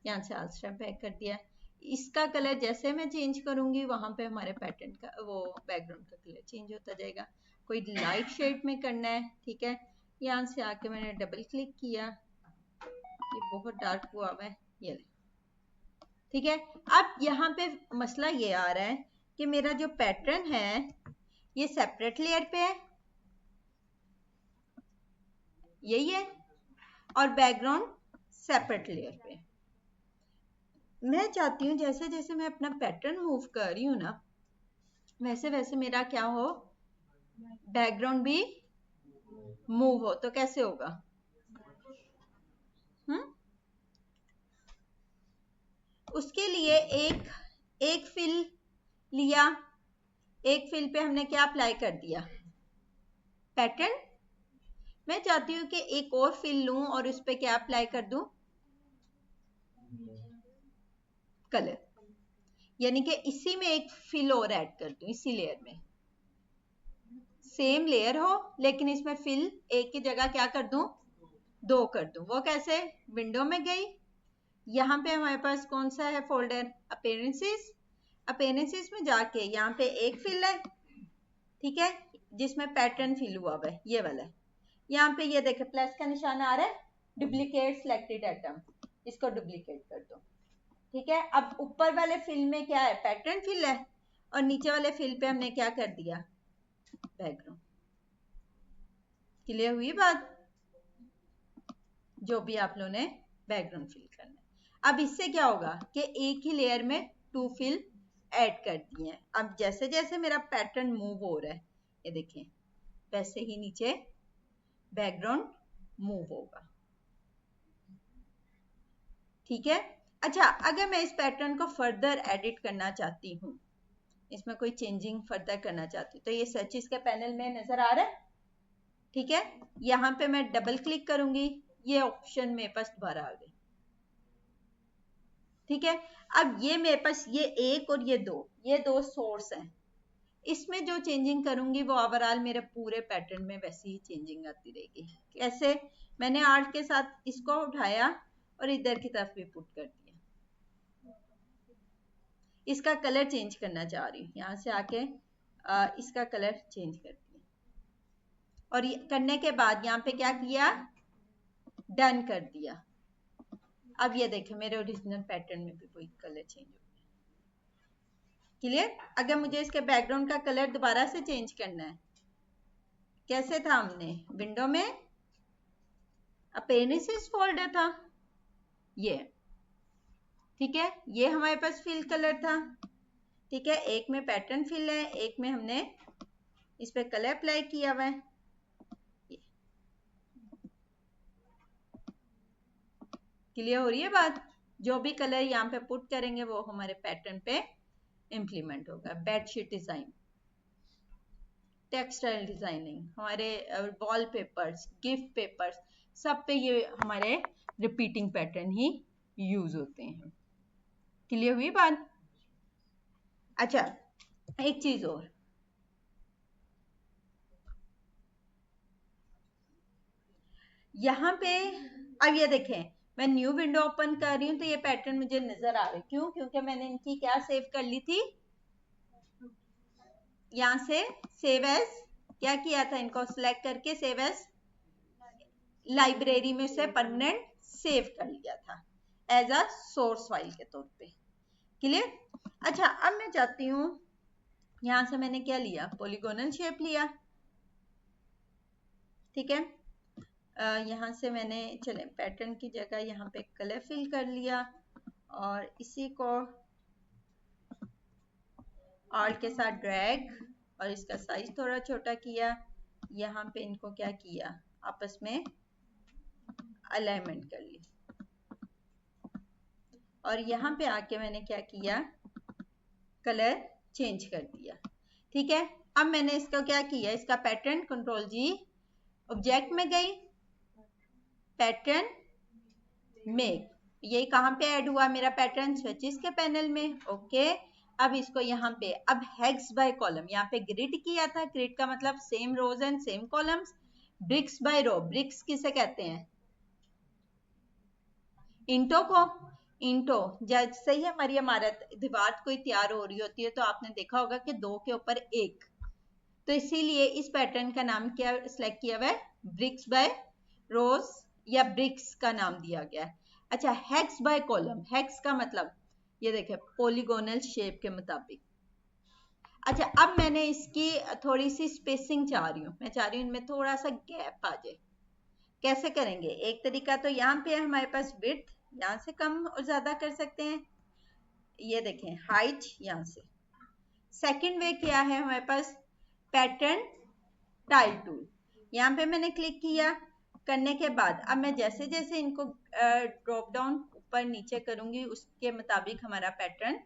यहाँ से ऑल स्टेप बैक कर दिया। इसका कलर जैसे मैं चेंज करूंगी, वहां पे हमारे पैटर्न का, वो बैकग्राउंड का कलर चेंज होता जाएगा। कोई लाइट शेड में करना है, ठीक है। यहाँ से आके मैंने डबल क्लिक किया, ये बहुत डार्क हुआ है, ये ले, ठीक है। अब यहाँ पे मसला ये आ रहा है कि मेरा जो पैटर्न है ये सेपरेट लेयर पे है, यही है, और बैकग्राउंड सेपरेट लेयर पे। मैं चाहती हूँ जैसे जैसे मैं अपना पैटर्न मूव कर रही हूँ ना, वैसे वैसे मेरा क्या हो, बैकग्राउंड भी मूव हो। तो कैसे होगा? उसके लिए एक फिल लिया, एक फिल पे हमने क्या अप्लाई कर दिया, पैटर्न। मैं चाहती हूँ कि एक और फिल लूं और उस पे क्या अप्लाई कर दूं, कलर। यानी कि इसी में एक फिल और ऐड कर दूं, इसी लेयर में, सेम लेयर हो लेकिन इसमें फिल एक की जगह क्या कर दूं, 2 कर दूं। वो कैसे? विंडो में गई, यहाँ पे हमारे पास कौन सा है फोल्डर, अपीयरेंसेस। अपीयरेंसेस में जाके यहाँ पे एक फिल है, ठीक है, जिसमें पैटर्न फिल हुआ हुआ है, ये वाला है। यहाँ पे ये देखे प्लस का निशान आ रहा है, डुप्लीकेट सिलेक्टेड आइटम, इसको डुप्लीकेट कर दो, ठीक है, अब ऊपर वाले फिल में क्या है, पैटर्न फिल है, और नीचे वाले फिल पे हमने क्या कर दिया, बैकग्राउंड। क्लियर हुई बात, जो भी आप लोगों ने बैकग्राउंड फिल करना है। अब इससे क्या होगा कि एक ही लेयर में 2 फिल ऐड कर दिए हैं। अब जैसे जैसे मेरा पैटर्न मूव हो रहा है, ये देखें, वैसे ही नीचे बैकग्राउंड मूव होगा। ठीक है, अच्छा, अगर मैं इस पैटर्न को फर्दर एडिट करना चाहती हूँ, इसमें कोई चेंजिंग फर्दर करना चाहती हूँ, तो ये सर्चेस के पैनल में नजर आ रहा है। ठीक है, यहाँ पे मैं डबल क्लिक करूंगी, ये ऑप्शन मेरे पास दोबारा आ गई। ठीक है, अब ये मेरे पास ये एक और ये दो सोर्स हैं, इसमें जो चेंजिंग करूंगी वो ओवरऑल मेरे पूरे पैटर्न में वैसी ही चेंजिंग आती रहेगी। कैसे, मैंने आर्ट के साथ इसको उठाया और इधर की तरफ भी पुट कर दिया। इसका कलर चेंज करना चाह रही हूँ, यहाँ से आके इसका कलर चेंज कर दिया, और ये करने के बाद यहाँ पे क्या किया, डन कर दिया। अब ये देखें, मेरे ओरिजिनल पैटर्न में भी कोई कलर चेंज हो गया। क्लियर, अगर मुझे इसके बैकग्राउंड का कलर दोबारा से चेंज करना है, कैसे था, हमने विंडो में अपेरेंसेस फोल्डर था ये, ठीक है, ये हमारे पास फिल कलर था। ठीक है, एक में पैटर्न फिल है, एक में हमने इस पे कलर अप्लाई किया हुआ है। क्लियर हो रही है बात, जो भी कलर यहाँ पे पुट करेंगे वो हमारे पैटर्न पे इंप्लीमेंट होगा। बेडशीट डिजाइन, टेक्सटाइल डिजाइनिंग, हमारे वॉल पेपर्स, गिफ्ट पेपर्स, सब पे ये हमारे रिपीटिंग पैटर्न ही यूज होते हैं। क्लियर हुई बात। अच्छा, एक चीज और, यहाँ पे अब ये देखें, मैं न्यू विंडो ओपन कर रही हूँ तो ये पैटर्न मुझे नजर आ रहा है। क्यों, क्योंकि मैंने इनकी क्या सेव कर ली थी, यहाँ से सेव एज क्या किया था, इनको सिलेक्ट करके सेव एज लाइब्रेरी में से परमानेंट सेव कर लिया था एज अ सोर्स फाइल के तौर पे। क्लियर। अच्छा, अब मैं चाहती हूँ, यहां से मैंने क्या लिया, पॉलीगोनल शेप लिया। ठीक है, यहाँ से मैंने, चले पैटर्न की जगह यहाँ पे कलर फिल कर लिया, और इसी को ऑल्ट के साथ ड्रैग और इसका साइज थोड़ा छोटा किया, यहाँ पे इनको क्या किया, आपस में अलाइनमेंट कर ली, और यहाँ पे आके मैंने क्या किया, कलर चेंज कर दिया। ठीक है, अब मैंने इसका क्या किया, इसका पैटर्न कंट्रोल जी, ऑब्जेक्ट में गई, पैटर्न मेक, ये कहाँ पे ऐड हुआ मेरा पैटर्न, स्विचेस के पैनल में। ओके, अब इसको यहाँ पे, अब हेक्स बाय कॉलम, यहाँ पे ग्रिड किया था, ग्रिड का मतलब same rows and same columns. Bricks by row, bricks किसे कहते हैं, इंटो को, इंटो, जैसे ही हमारी इमारत दीवार कोई तैयार हो रही होती है तो आपने देखा होगा कि दो के ऊपर एक, तो इसीलिए इस पैटर्न का नाम क्या सिलेक्ट किया हुआ है, ब्रिक्स बाय रोज, या ब्रिक्स का नाम दिया गया है। अच्छा, हेक्स बाय कॉलम, हेक्स का मतलब ये देखें पॉलीगोनल शेप के मुताबिक। अच्छा, अब मैंने इसकी थोड़ी सी स्पेसिंग चाह रही हूँ, मैं चाह रही हूँ इनमें थोड़ा सा गैप आ जाए। कैसे करेंगे, एक तरीका तो यहाँ पे हमारे पास विड्थ, यहाँ से कम और ज्यादा कर सकते हैं, ये देखें हाइट यहाँ से। सेकंड वे क्या है हमारे पास, पैटर्न टाइल टूल, यहाँ पे मैंने क्लिक किया, करने के बाद अब मैं जैसे जैसे इनको ड्रॉप डाउन ऊपर नीचे करूंगी उसके मुताबिक हमारा पैटर्न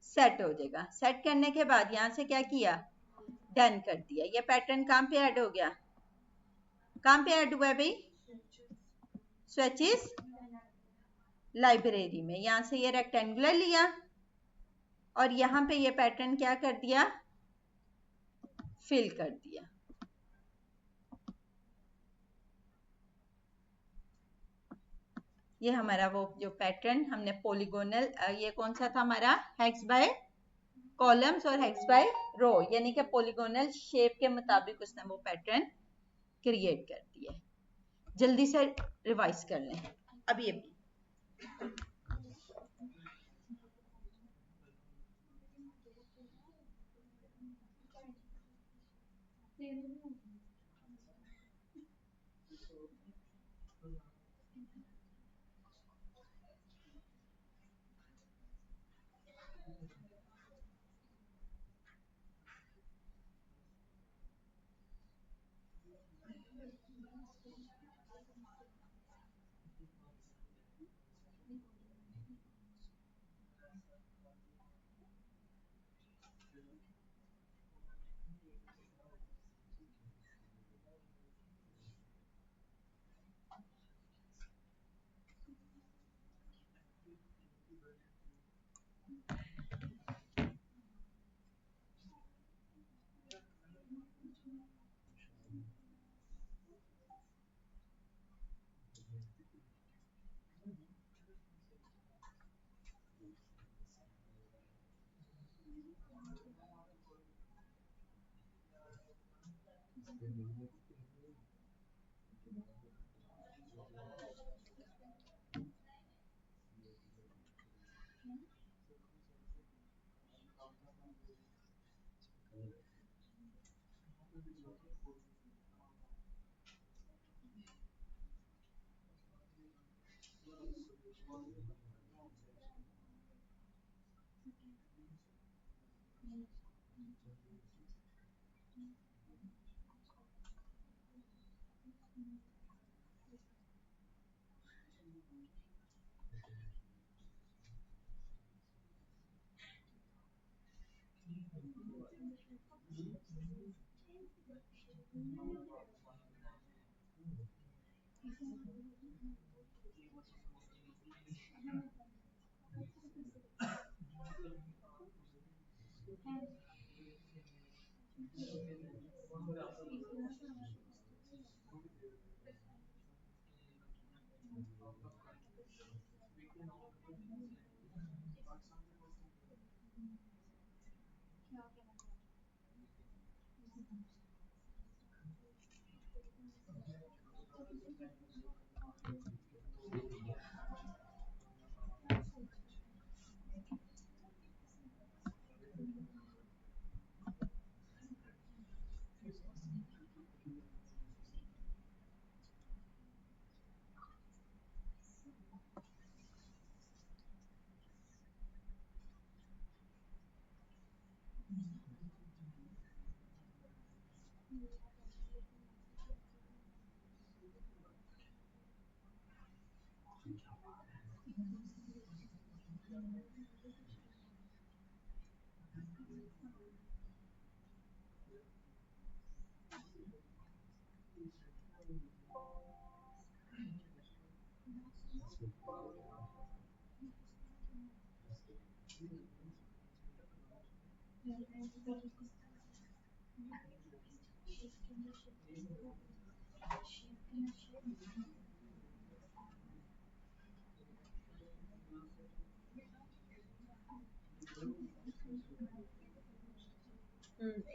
सेट हो जाएगा। सेट करने के बाद यहाँ से क्या किया, डन कर दिया। ये पैटर्न कहाँ पे ऐड हो गया, कहाँ पे ऐड हुआ है भाई, स्विचेस लाइब्रेरी में। यहाँ से ये रेक्टेंगुलर लिया और यहाँ पे ये पैटर्न क्या कर दिया, फिल कर दिया। ये हमारा वो जो पैटर्न हमने पॉलीगोनल, ये कौन सा था हमारा, हेक्स बाय कॉलम्स और हेक्स बाय रो, यानी कि पॉलीगोनल शेप के मुताबिक उसने वो पैटर्न क्रिएट कर दिया। जल्दी से रिवाइज कर लें अब ये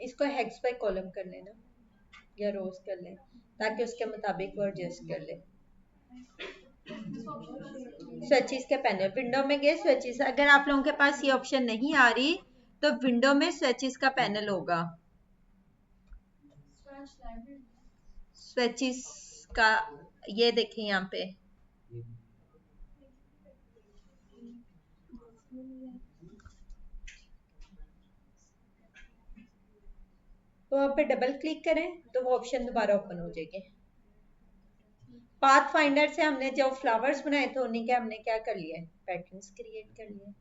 इसको हेक्स बाय कॉलम कर लेना या रोज कर लें ताकि उसके मुताबिक वो एडजस्ट कर ले। स्विचेस के पैनल विंडो में गए स्विचेस, अगर आप लोगों के पास ये ऑप्शन नहीं आ रही तो विंडो में स्विचेस का पैनल होगा, स्विचेस का, ये देखें यहाँ पे। तो वहाँ पे डबल क्लिक करें तो वो ऑप्शन दोबारा ओपन हो जाएगी। पाथ फाइंडर से हमने जो फ्लावर्स बनाए थे उन्हीं के हमने क्या कर लिया, पैटर्न्स क्रिएट कर लिए।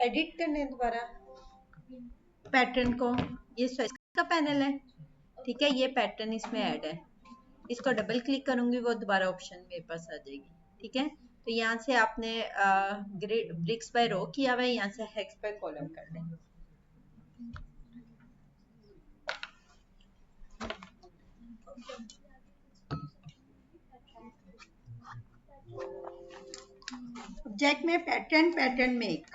एडिट करने दोबारा पैटर्न को, ये स्विच का पैनल है, ठीक है, ये पैटर्न इसमें ऐड है, इसको डबल क्लिक करूंगी वो दोबारा ऑप्शन मेरे पास आ जाएगी, ठीक है। तो यहाँ से आपने ब्रिक्स बाय रो किया हुआ है, यहाँ से हेक्स बाय कॉलम कर लें। ऑब्जेक्ट में पैटर्न मेक,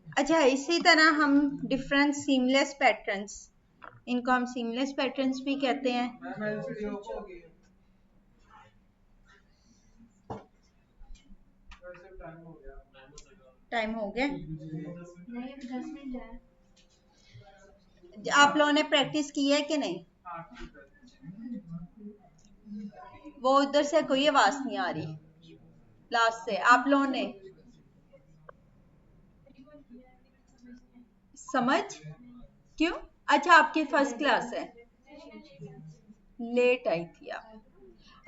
अच्छा, इसी तरह हम डिफरेंट सीमलेस पैटर्न्स, इनको हम सीमलेस पैटर्न्स भी कहते हैं। टाइम हो गया, आप लोगों ने प्रैक्टिस की है कि नहीं? वो उधर से कोई आवाज नहीं आ रही, लास्ट से आप लोगों ने समझ? क्यों? अच्छा, आपकी फर्स्ट क्लास है, लेट आई थी आप।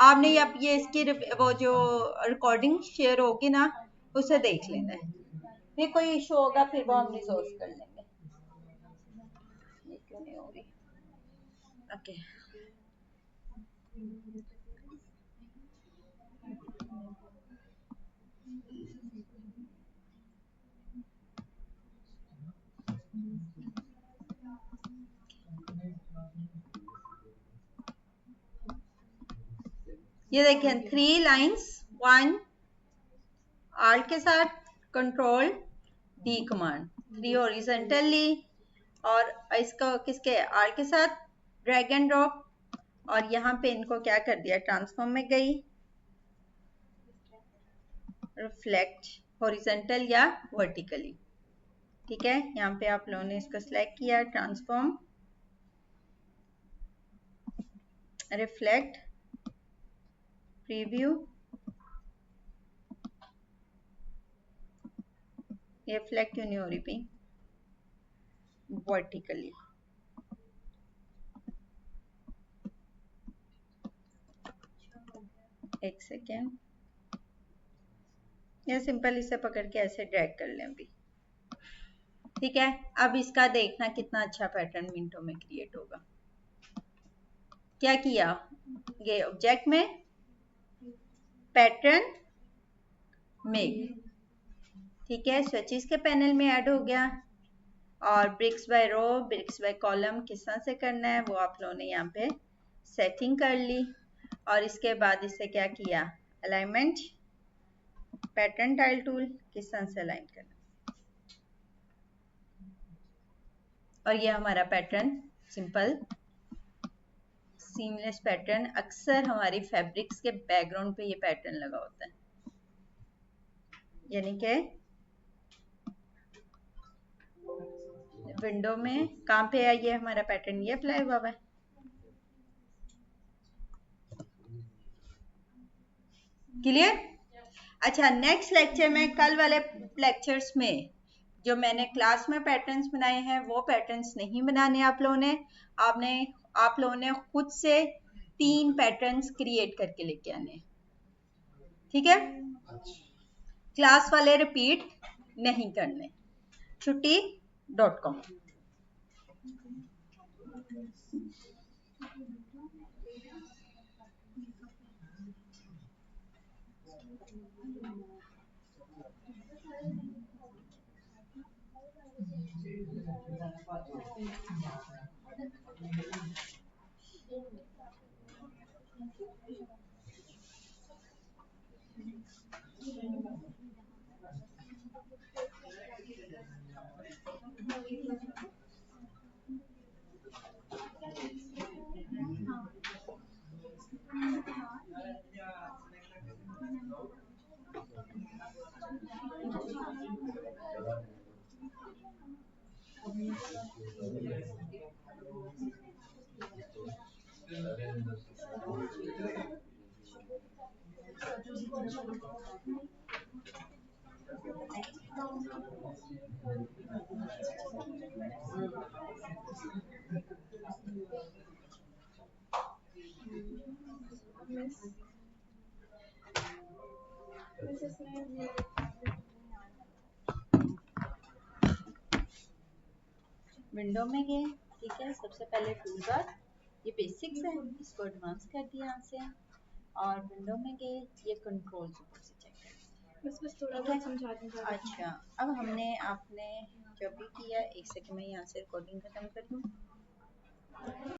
आपने अब ये इसकी वो जो रिकॉर्डिंग शेयर होगी ना, उसे देख लेना है। फिर कोई इशू होगा फिर वो हम रिजोल्व कर लेंगे। ये क्यों नहीं हो रही? ओके ये देखें 3 लाइन्स 1 आल्ट के साथ कंट्रोल डी कमांड 3 हॉरिजॉन्टली और इसको किसके आर के साथ ड्रैग एंड ड्रॉप और यहाँ पे इनको क्या कर दिया ट्रांसफॉर्म में गई रिफ्लेक्ट हॉरिजॉन्टल या वर्टिकली। ठीक है यहाँ पे आप लोगों ने इसको सिलेक्ट किया ट्रांसफॉर्म रिफ्लेक्ट प्रीव्यू ये रिफ्लेक्ट क्यों नहीं हो रही पी वर्टिकली। एक सेकेंड ये सिंपल इसे पकड़ के ऐसे ड्रैग कर लें अभी। ठीक है अब इसका देखना कितना अच्छा पैटर्न मिनटों में क्रिएट होगा। क्या किया ये ऑब्जेक्ट में पैटर्न मेक। ठीक है स्विचेस के पैनल में ऐड हो गया और bricks by row bricks by column किस तरह से करना है वो आप लोगों ने यहाँ पे सेटिंग कर ली और इसके बाद इसे क्या किया अलाइनमेंट पैटर्न टाइल टूल किस तरह से अलाइन करना और ये हमारा पैटर्न सिंपल सीमलेस पैटर्न। अक्सर हमारी फैब्रिक्स के बैकग्राउंड पे ये पैटर्न लगा होता है यानी कि विंडो में कहाँ पे है ये हमारा पैटर्न ये अप्लाई हुआ है। क्लियर। अच्छा नेक्स्ट लेक्चर में कल वाले लेक्चर्स में जो मैंने क्लास में पैटर्न्स बनाए हैं वो पैटर्न्स नहीं बनाने आप लोगों ने आप लोगों ने खुद से 3 पैटर्न्स क्रिएट करके लेके आने। ठीक है क्लास वाले रिपीट नहीं करने। छुट्टी.com विंडो में गए। ठीक है सबसे पहले टूल बार ये बेसिक्स है इसको एडवांस कर दिया यहाँ से और विंडो में गए ये कंट्रोल्स ऊपर से चेक कर बस थोड़ा बहुत समझा दूंगा। अच्छा अब हमने आपने जो भी किया एक सेकंड में यहाँ से रिकॉर्डिंग खत्म कर दूँ।